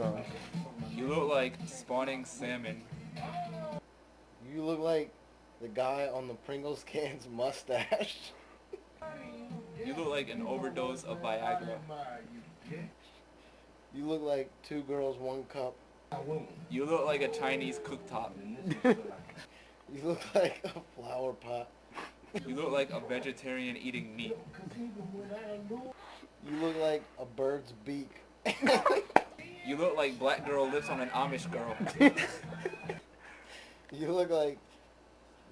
on. You look like spawning salmon. You look like the guy on the Pringles can's mustache. You look like an overdose of Viagra. You look like two girls, one cup. You look like a Chinese cooktop. You look like a flower pot. You look like a vegetarian eating meat. You look like a bird's beak. You look like black girl lives on an Amish girl. You look like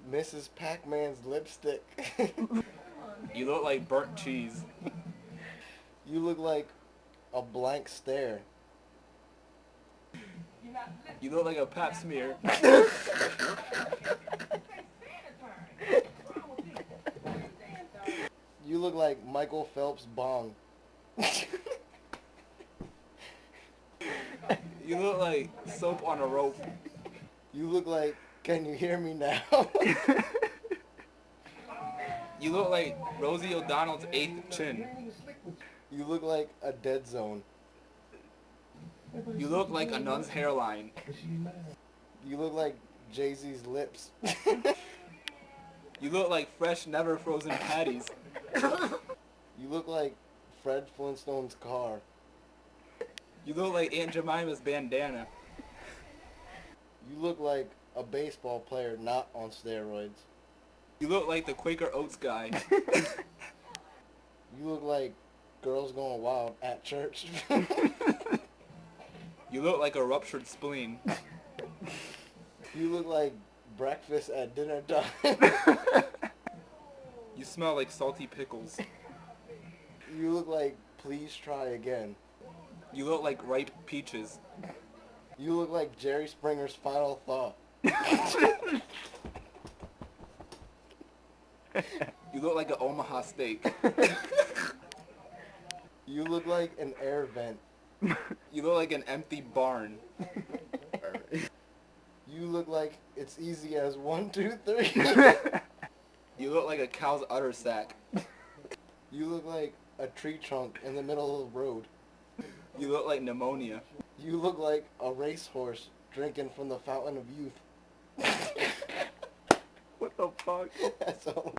Mrs. Pac-Man's lipstick. You look like burnt cheese. You look like a blank stare. You look like a pap smear. You look like Michael Phelps' bong. You look like soap on a rope. You look like, can you hear me now? You look like Rosie O'Donnell's 8th chin. You look like a dead zone. You look like a nun's hairline. You look like Jay-Z's lips. You look like fresh, never frozen patties. You look like Fred Flintstone's car. You look like Aunt Jemima's bandana. You look like a baseball player not on steroids. You look like the Quaker Oats guy. You look like girls going wild at church. You look like a ruptured spleen. You look like breakfast at dinner time. You smell like salty pickles. You look like please try again. You look like ripe peaches. You look like Jerry Springer's final thought. You look like an Omaha steak. You look like an air vent. You look like an empty barn. You look like it's easy as 1, 2, 3. You look like a cow's udder sack. You look like a tree trunk in the middle of the road. You look like pneumonia. You look like a racehorse drinking from the fountain of youth. What the fuck? That's all.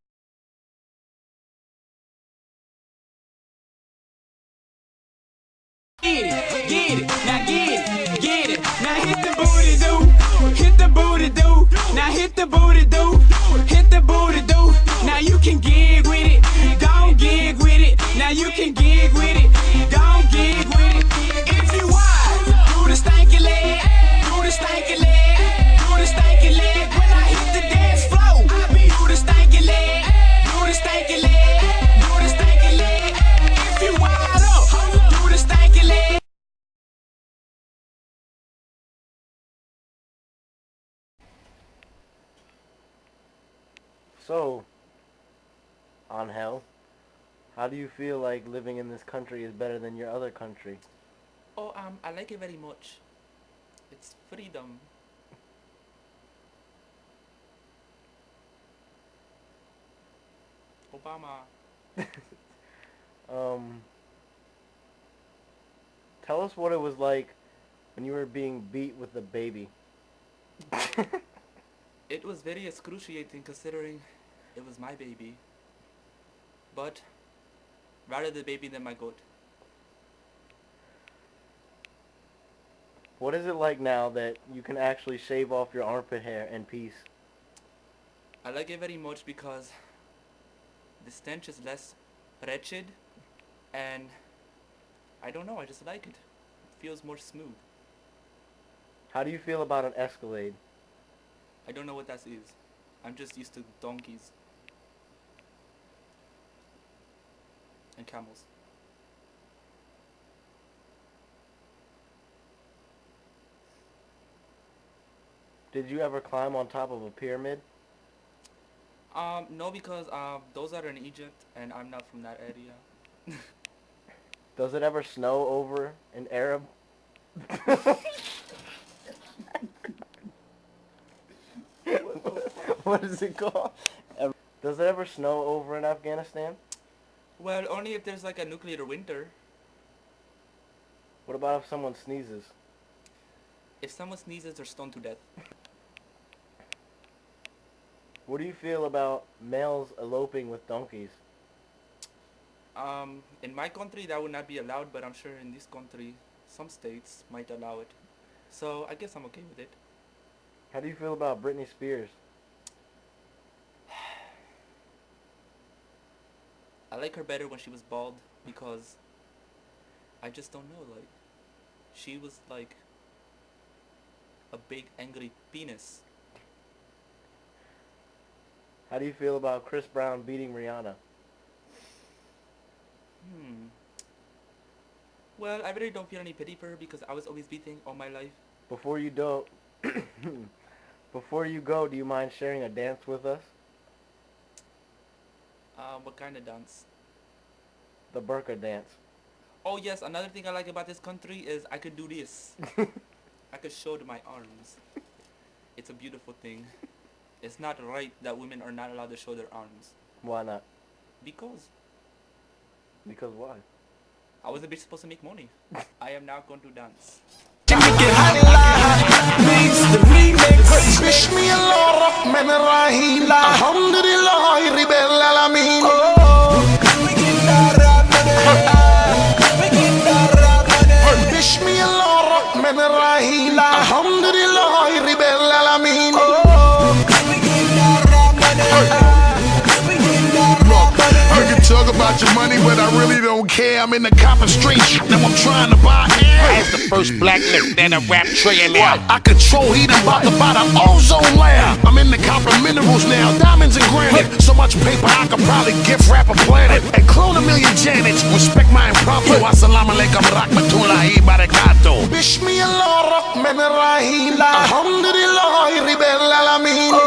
Get it, now get it, now hit the booty do, hit the booty do, now hit the booty do, hit the booty do, now you can gig with it, don't gig with it, now you can gig with it, don't gig with it, if you want, do the stanky leg, do the stanky leg, do the stanky leg, when I hit the dance floor, I be do the stanky leg, do the stanky leg, do the stanky leg, if you wild up, do the stanky leg. So, Angel, how do you feel like living in this country is better than your other country? Oh, I like it very much. It's freedom. Obama. Tell us what it was like when you were being beat with a baby. It was very excruciating considering it was my baby. But rather the baby than my goat. What is it like now that you can actually shave off your armpit hair in peace? I like it very much because the stench is less wretched and I don't know, I just like it. It feels more smooth. How do you feel about an Escalade? I don't know what that is. I'm just used to donkeys. And camels. Did you ever climb on top of a pyramid? No, because those are in Egypt and I'm not from that area. Does it ever snow over in Arab? What is it called? Does it ever snow over in Afghanistan? Well, only if there's like a nuclear winter. What about if someone sneezes? If someone sneezes, they're stoned to death. What do you feel about males eloping with donkeys? In my country, that would not be allowed, but I'm sure in this country, some states might allow it. So I guess I'm okay with it. How do you feel about Britney Spears? I like her better when she was bald because I just don't know, like, she was like a big angry penis. How do you feel about Chris Brown beating Rihanna? Well, I really don't feel any pity for her because I was always beating all my life. Before you do, before you go, do you mind sharing a dance with us? What kind of dance? The burqa dance. Oh yes, another thing I like about this country is I could do this. I could show to my arms. It's a beautiful thing. It's not right that women are not allowed to show their arms. Why not? Because Because why? I was a bitch supposed to make money. I am now going to dance. Talk about your money, but I really don't care. I'm in the copper street, now I'm trying to buy air. As the first black nigga in a rap trillionaire. I control heat, I'm about to buy the ozone layer. I'm in the copper minerals now, diamonds and granite. So much paper I could probably gift wrap a planet. And clone a million Janets, respect my impromptu. Assalamu alaikum rahmatullahi barakatuh. Bismillah rahman rahim. Alhamdulillah rabbil alamin.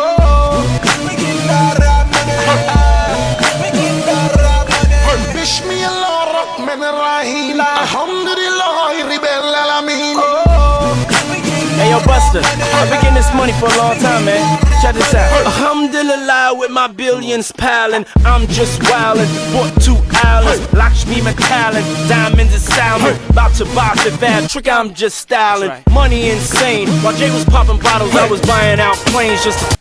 Hey yo Buster, I've been getting this money for a long time, man. Check this out. Alhamdulillah, with my billions piling, I'm just wildin'. Bought 2 islands, Lakshmi McAllen, diamonds and salmon. About to buy Fifth Ave, trick I'm just styling. Money insane, while Jay was popping bottles, I was buying out planes just to